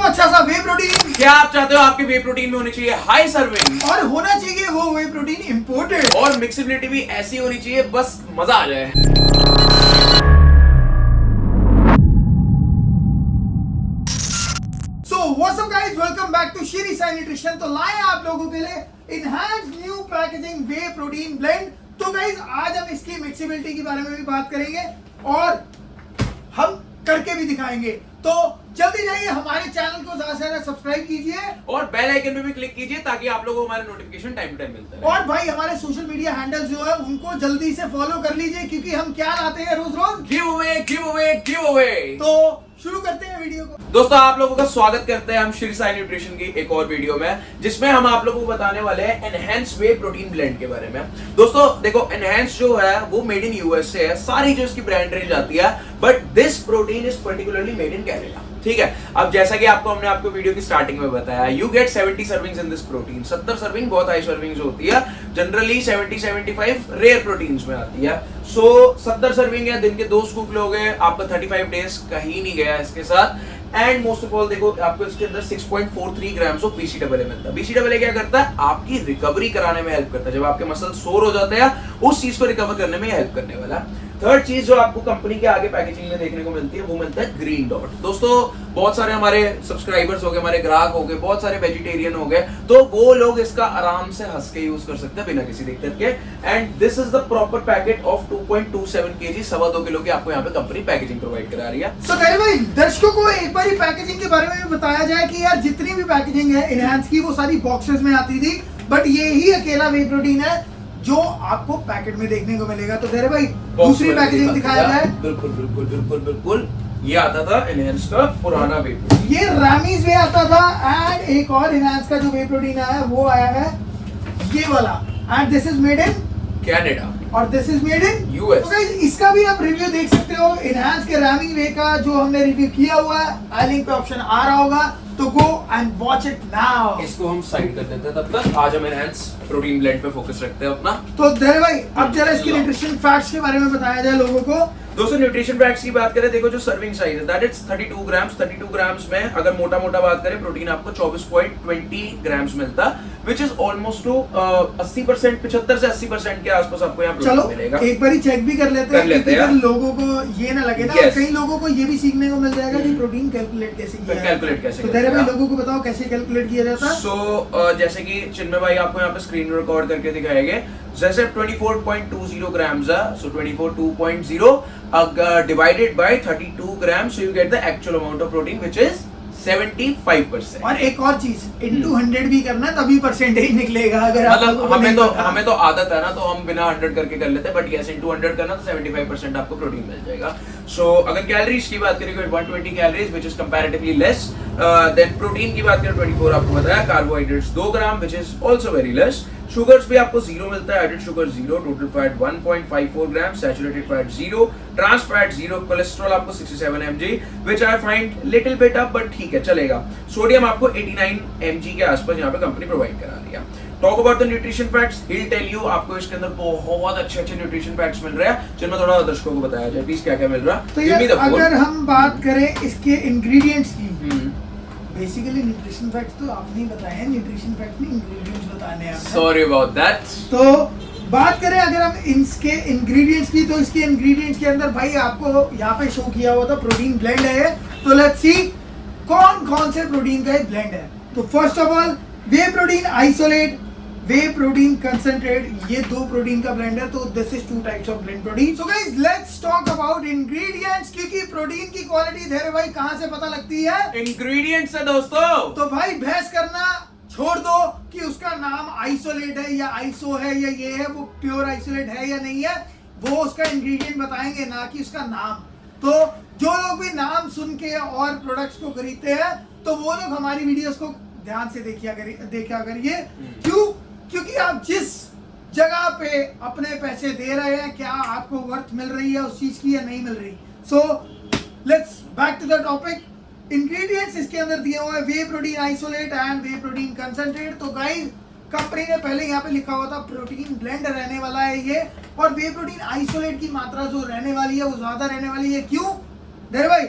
अच्छा सा वे प्रोटीन। क्या आप चाहते हो आपके वे प्रोटीन में होनी चाहिए हाई सर्विंग और होना चाहिए वो वे प्रोटीन इंपोर्टेड और मिक्सिबिलिटी भी ऐसी होनी चाहिए बस मजा आ जाए। What's up guys, welcome back to Shri Sai nutrition. तो लाए आप लोगों के लिए इनहैंस न्यू पैकेजिंग वे प्रोटीन ब्लेंड। तो गाइज आज हम इसकी मिक्सिबिलिटी के बारे में भी बात करेंगे और हम करके भी दिखाएंगे। तो जल्दी जाइए हमारे चैनल को ज्यादा से ज्यादा सब्सक्राइब कीजिए और बेल आइकन पे भी क्लिक कीजिए ताकि आप लोगों को हमारे नोटिफिकेशन टाइम टू टाइम मिलता रहे। और भाई हमारे सोशल मीडिया हैंडल जो है उनको जल्दी से फॉलो कर लीजिए क्योंकि हम क्या लाते हैं रोज रोज गिव अवे। तो शुरू करते हैं वीडियो को। दोस्तों आप लोगों का स्वागत करते हैं हम श्री साई न्यूट्रिशन की एक और वीडियो में, जिसमें हम आप लोगों को बताने वाले हैं एनहांस वे प्रोटीन ब्लेंड के बारे में। दोस्तों देखो, एनहांस जो है वो मेड इन यूएसए है, सारी जो इसकी ब्रांड रेंज आती है, but this protein is particularly made in Canada. ठीक है, अब जैसा कि हमने आपको वीडियो की स्टार्टिंग में बताया, you get 70 servings in this protein. 70 serving बहुत हाई सर्विंग्स होती है, जनरली 70-75 रेयर प्रोटीन्स में आती है। सो 70 सर्विंग है, दिन के 2 स्कूप लोगे, आपका 35 डेज कहीं नहीं गया इसके साथ। एंड मोस्ट ऑफ ऑल देखो, आपको इसके अंदर 6.43 ग्राम्स ऑफ BCAA मिलता है। BCAA क्या करता है? आपकी रिकवरी कराने में हेल्प करता है। जब आपके मसल सोर हो जाते हैं, उस चीज को रिकवर करने में हेल्प करने वाला है। थर्ड चीज जो आपको कंपनी के आगे पैकेजिंग में देखने को मिलती है, वो मिलता है ग्रीन डॉट। दोस्तों बहुत सारे हमारे सब्सक्राइबर्स हो गए, हमारे ग्राहक हो गए, बहुत सारे वेजिटेरियन हो गए, तो वो लोग इसका आराम से हंस के यूज कर सकते हैं बिना किसी दिक्कत के। And this is the proper packet of 2.27 kg, 2.25 kilo की आपको यहाँ पे कंपनी पैकेजिंग प्रोवाइड करा रही है। So, भाई दर्शकों को एक बार पैकेजिंग के बारे में भी बताया जाए कि यार जितनी भी पैकेजिंग है इनहैंस की, वो सारी बॉक्सेस में आती थी, बट ये ही अकेला वे प्रोटीन है जो आपको पैकेट में देखने को मिलेगा। तो तेरे भाई दूसरी पैकेजिंग दिखाया जाए। बिल्कुल बिल्कुल बिल्कुल बिल्कुल, ये आता था एनहांस का पुराना वे प्रोटीन, ये रामीज वे आता था। एंड एक और एनहांस का जो वे प्रोटीन आया है वो आया है ये वाला, and this is made in Canada और this is made in US. तो गाइस इसका भी आप रिव्यू देख सकते हो। एनहांस के रामी वे का जो हमने रिव्यू किया हुआ है, आई लिंक पे ऑप्शन आ रहा होगा, तो go and watch it now. इसको हम साइड कर देते हैं, तब तक आज हम एनहांस प्रोटीन ब्लेंड पे फोकस रखते हैं अपना। तो धैर्य भाई अब जरा इसके न्यूट्रिशन फैक्ट्स के बारे में बताया जाए लोगों को। दोस्तों न्यूट्रिशन फैक्ट्स की बात करें, देखो जो सर्विंग साइज है दैट इज 32 ग्राम्स। 32 ग्राम्स में अगर मोटा मोटा बात करें, प्रोटीन आपको 24.20 ग्राम्स मिलता है, विच इज ऑलमोस्ट टू 80%, 75 से 80% के आसपास आपको यहाँ प्रोटीन मिलेगा। एक बार चेक भी कर लेते हैं क्योंकि फिर लोगों को ये ना लगे ना, कई लोगों को ये भी सीखने को मिल जाएगा कि प्रोटीन कैलकुलेट कैसे किया है। कैलकुलेट कैसे, तो धैर्य भाई लोगों को बताओ कैसे कैलकुलेट किया जाता है। सो जैसे कि चिन्मय भाई आपको यहाँ पे स्क्रीन रिकॉर्ड करके दिखाएंगे, जैसे 24.20 ग्राम्स है, सो 24.20 divided by 32 grams, so you get the actual amount of protein which is 75%। और एक और चीज, into 100 भी करना तभी परसेंटेज निकलेगा। अगर मतलब हमें तो आदत है ना, तो हम बिना 100 करके कर लेते हैं, बट यस into 100 करना तो 75% आपको प्रोटीन मिल जाएगा। सो अगर कैलोरीज की बात करें, 120 calories which is comparatively less। Then protein की बात करें 24 आपको बताया, carbohydrates 2 gram which is also very less। Sugars भी आपको 0 मिलता है, added sugar 0, total fat 1.54 gram, saturated fat 0, trans fat 0, cholesterol आपको 67 mg, which I find little bit up but ठीक है चलेगा। सोडियम आपको 89 mg के आसपास यहाँ पे कंपनी प्रोवाइड करा रही है। Talk about the nutrition facts, will tell you आपको इसके अंदर बहुत अच्छे न्यूट्रिशन फैक्ट्स मिल रहे हैं, जिनमें थोड़ा दर्शकों को बताया जाए प्लीज क्या क्या मिल रहा है। तो यार अगर हम बात करें इसके इंग्रेडिएंट्स की, बेसिकली न्यूट्रिशन फैक्ट्स तो आपने ही बताए हैं, न्यूट्रिशन फैक्ट में इंग्रेडिएंट्स बताने हैं। Sorry about that. तो बात करें अगर हम इसके इंग्रेडिएंट्स की, तो इसके इंग्रेडिएंट्स के अंदर भाई आपको यहाँ पे शो किया हुआ था प्रोटीन ब्लेंड है। तो लेट्स सी कौन कौन से प्रोटीन का ये ब्लेंड है। तो first of all way protein isolate, way protein concentrate, ये 2 प्रोटीन का ब्लेंड है। तो this is 2 types of blend protein. So guys let's talk about ingredients, क्योंकि प्रोटीन की क्वालिटी धैर्य भाई कहां से पता लगती है? इंग्रेडिएंट्स है दोस्तों। तो भाई बहस करना छोड़ दो कि उसका नाम आइसोलेट है या आइसो है या ये है, वो प्योर आइसोलेट है या नहीं है, वो उसका इंग्रेडिएंट बताएंगे, ना कि उसका नाम। तो जो लोग भी नाम सुन के और प्रोडक्ट्स को खरीदते हैं, तो वो लोग हमारी वीडियोस को ध्यान से देखा करिए। क्यों? क्योंकि आप जिस जगह पे अपने पैसे दे रहे हैं, क्या आपको वर्थ मिल रही है उस चीज की या नहीं मिल रही। So let's back to the topic. Ingredients इसके अंदर दिए हुए हैं, whey protein isolate and whey protein concentrate. तो गाइस कंपनी ने पहले यहाँ पे लिखा हुआ था प्रोटीन ब्लेंड रहने वाला है ये, और वे प्रोटीन आइसोलेट की मात्रा जो रहने वाली है वो ज्यादा रहने वाली है। क्यों? धैर्य भाई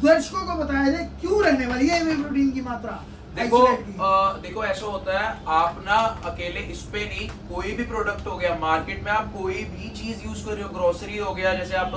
दर्शकों को बताया जाए क्यों रहने वाली है वे प्रोटीन की मात्रा। देखो ऐसा होता है, आप ना अकेले इस पे नहीं, कोई भी प्रोडक्ट हो गया मार्केट में, आप कोई भी चीज यूज कर रहे हो, ग्रोसरी हो गया, जैसे आप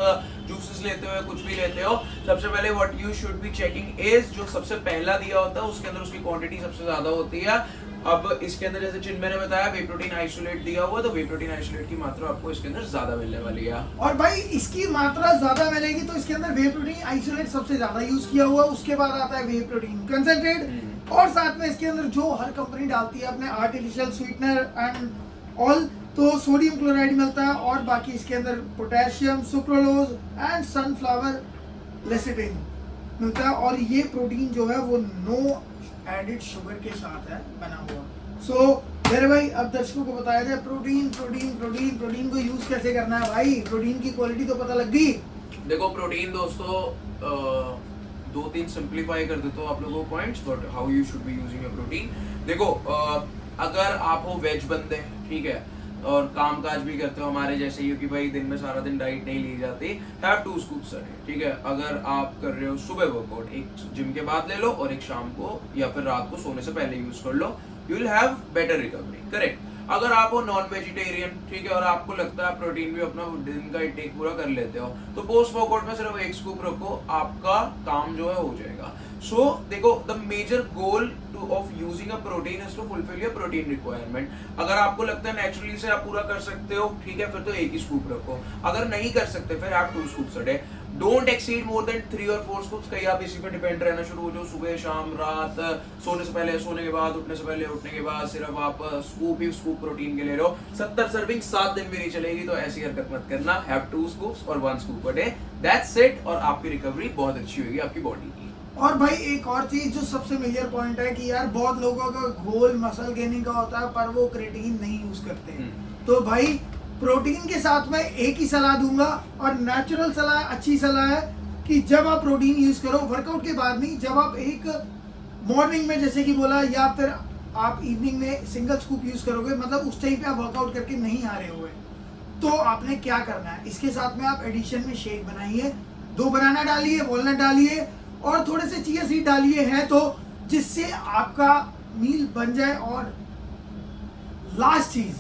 जूसेस लेते हो या कुछ भी लेते हो, सबसे पहले what you should be checking is जो सबसे पहला दिया होता है उसके अंदर उसकी क्वांटिटी सबसे ज्यादा होती है। अब इसके अंदर जैसे चिन्मय ने बताया वे प्रोटीन आइसोलेट दिया हुआ, तो वे प्रोटीन आइसोलेट की मात्रा आपको इसके अंदर ज्यादा मिलने वाली है। और भाई इसकी मात्रा ज्यादा मिलेगी तो इसके अंदर वे प्रोटीन आइसोलेट सबसे ज्यादा यूज किया हुआ, उसके बाद आता है वे प्रोटीन कंसंट्रेट, और साथ में इसके अंदर जो हर कंपनी डालती है अपने आर्टिफिशियल स्वीटनर एंड ऑल, तो सोडियम क्लोराइड मिलता है, और बाकी इसके अंदर पोटेशियम, सुक्रोलोज एंड सनफ्लावर लेसिटिन मिलता है, और ये प्रोटीन जो है वो नो एडिड शुगर के साथ है बना हुआ। सो मेरे भाई अब दर्शकों को बताया जाए प्रोटीन प्रोटीन प्रोटीन प्रोटीन को यूज कैसे करना है। भाई प्रोटीन की क्वालिटी तो पता लग गई। देखो प्रोटीन दोस्तों दो तीन सिंप्लीफाई कर देता हूँ आप लोगों को points, but how you should be using your protein. देखो अगर आप हो वेज बंदे, ठीक है, और काम काज भी करते हो हमारे जैसे ही कि भाई दिन में सारा दिन डाइट नहीं ली जाती, हैव 2 scoops a day, ठीक है। अगर आप कर रहे हो सुबह वर्कआउट, एक जिम के बाद ले लो और एक शाम को या फिर रात को सोने से पहले यूज कर लो, you will have better recovery, correct. अगर आप हो नॉन वेजिटेरियन, ठीक है, और आपको लगता है प्रोटीन भी अपना दिन का इंटेक पूरा कर लेते हो, तो पोस्ट वर्कआउट में सिर्फ 1 स्कूप रखो, आपका काम जो है हो जाएगा। सो देखो the major goal of using a protein is to fulfil your protein requirement. अगर आपको लगता है नेचुरली से आप पूरा कर सकते हो, ठीक है, फिर तो 1 ही स्कूप रखो। अगर नहीं कर सकते फिर have 2 scoops a day। Don't exceed more than 3 और 4 scoops। कहीं आप इसी पे डिपेंड रहना शुरू हो जाओ, सुबह शाम रात, सोने से पहले, सोने के बाद, उठने से पहले, उठने के बाद, सिर्फ आप स्कूप ही स्कूप प्रोटीन के ले रहे हो। 70 सर्विंग 7 दिन भी नहीं चलेगी, तो ऐसी हरकत मत करना। हैव 2 scoops और 1 scoop a day, that's it, और आपकी रिकवरी बहुत अच्छी होगी आपकी बॉडी की। और भाई एक और चीज जो सबसे मेजर पॉइंट है कि यार बहुत लोगों का गोल मसल गेनिंग का होता है पर वो क्रेटीन नहीं यूज करते, तो भाई प्रोटीन के साथ में एक ही सलाह दूंगा, और नेचुरल सलाह, अच्छी सलाह है कि जब आप प्रोटीन यूज करो वर्कआउट के बाद नहीं, जब आप एक मॉर्निंग में जैसे कि बोला, या फिर आप इवनिंग में सिंगल स्कूप यूज करोगे, मतलब उस टाइम पे आप वर्कआउट करके नहीं आ रहे हुए, तो आपने क्या करना है, इसके साथ में आप एडिशन में शेक बनाइए, 2 बनाना डालिए, वॉलनट डालिए और थोड़े से चिया सीड डालिए हैं, तो जिससे आपका मील बन जाए। और लास्ट चीज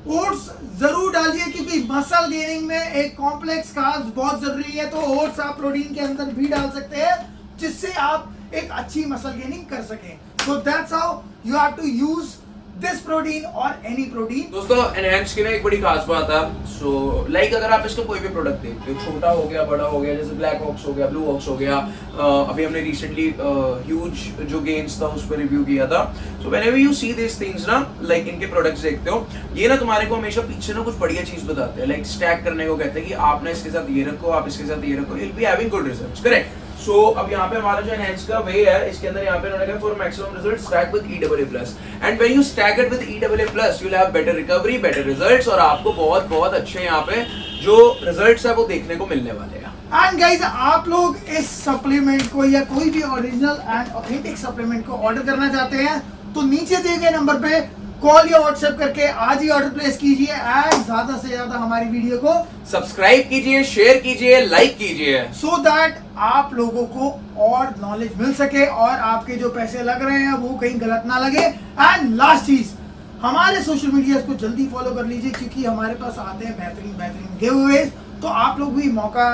ओट्स जरूर डालिए, क्योंकि मसल गेनिंग में एक कॉम्प्लेक्स कार्ब्स बहुत जरूरी है, तो ओट्स आप प्रोटीन के अंदर भी डाल सकते हैं जिससे आप एक अच्छी मसल गेनिंग कर सकें। So that's how you have to use this protein और एनी प्रोटीन। दोस्तों एनहांस की ना एक बड़ी खास बात है, सो लाइक अगर आप इसका कोई भी प्रोडक्ट देखते हो, छोटा हो गया, बड़ा हो गया, जैसे ब्लैक ऑक्स हो गया, ब्लू ऑक्स हो गया, अभी हमने रिसेंटली ह्यूज जो गेन्स था उस पर रिव्यू किया था। So whenever you see this things ना, लाइक इनके प्रोडक्ट्स देखते हो, ये ना तुम्हारे को हमेशा पीछे ना कुछ बढ़िया चीज बताते हैं, लाइक स्टैक करने को कहते हैं कि आप ना इसके साथ ये रखो, आप इसके साथ ये रखो, you will be having good results, correct. So अब यहाँ पे हमारा जो एनहांस का वे है, इसके अंदर यहाँ पे उन्होंने कहा for maximum result stack with EAA+, and when you stack it with EAA+, you will have better recovery, better results, और आपको बहुत बहुत अच्छे यहाँ पे जो रिजल्ट्स है वो देखने को मिलने वाले हैं। एंड गाइस आप लोग इस सप्लीमेंट को या कोई भी ओरिजिनल एंड ऑथेंटिक सप्लीमेंट को ऑर्डर करना चाहते हैं तो नीचे दिए गए नंबर पे कॉल या व्हाट्सएप करके आज ही ऑर्डर प्लेस कीजिए, एंड ज्यादा से ज्यादा हमारी वीडियो को सब्सक्राइब कीजिए, शेयर कीजिए, लाइक कीजिए, सो दैट आप लोगों को और नॉलेज मिल सके और आपके जो पैसे लग रहे हैं वो कहीं गलत ना लगे। एंड लास्ट चीज, हमारे सोशल मीडिया को जल्दी फॉलो कर लीजिए, क्योंकि हमारे पास आते हैं बेहतरीन बेहतरीन गिवअवेज, तो आप लोग भी मौका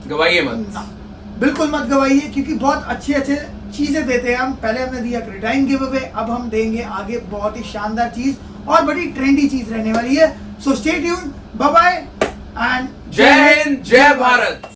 गवाइए मत, बिल्कुल मत गवाइए, क्योंकि बहुत अच्छे अच्छे चीजें देते हैं हम। पहले हमने दिया क्रेटाइन गिव अवे, अब हम देंगे आगे बहुत ही शानदार चीज और बड़ी ट्रेंडी चीज रहने वाली है। So stay tuned, bye bye and जय हिंद, जय भारत।